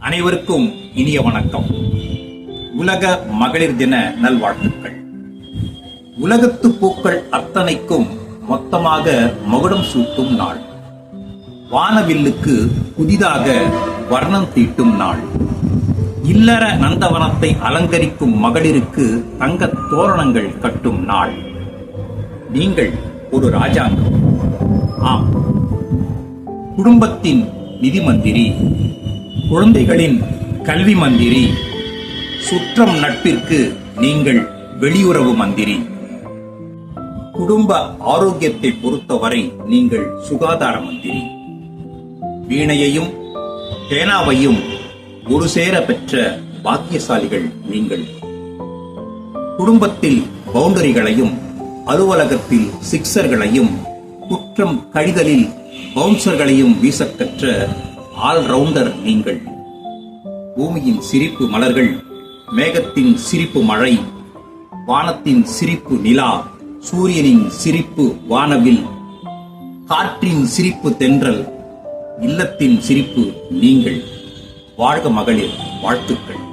அனைவருக்கும் இனிய வணக்கம். உலக மகளிர் தின நல்வாழ்த்துக்கள். உலகத்து பூக்கள் அத்தனைக்கும் மொத்தமாக மகுடம் சூட்டும் நாள். வானவில்லுக்கு புதிதாக வர்ணம் தீட்டும் நாள். இல்லற நந்தவனத்தை அலங்கரிக்கும் மகளிருக்கு தங்கத் தோரணங்கள் கட்டும் நாள். நீங்கள் ஒரு ராஜாங்கம். ஆம், குடும்பத்தின் நிதி மந்திரி, குழந்தைகளின் கல்வி மந்திரி, சுற்றம் நட்பிற்கு நீங்கள் வெளியுறவு மந்திரி. குடும்ப ஆரோக்கியத்தை பொறுத்தவரை நீங்கள் சுகாதார மந்திரி. வீணையையும் பேனாவையும் ஒரு சேர பெற்ற பாக்கியசாலிகள் நீங்கள். குடும்பத்தில் பவுண்டரிகளையும் அலுவலகத்தில் சிக்ஸர்களையும் குற்றம் கழிதலில் பவுன்சர்களையும் வீசக்கற்ற ஆல்ரவுண்டர் நீங்கள். பூமியின் சிரிப்பு மலர்கள், மேகத்தின் சிரிப்பு மழை, வானத்தின் சிரிப்பு நிலா, சூரியனின் சிரிப்பு வானவில், காற்றின் சிரிப்பு தென்றல், இல்லத்தின் சிரிப்பு நீங்கள். வாழ்க மகளிர்! வாழ்த்துக்கள்.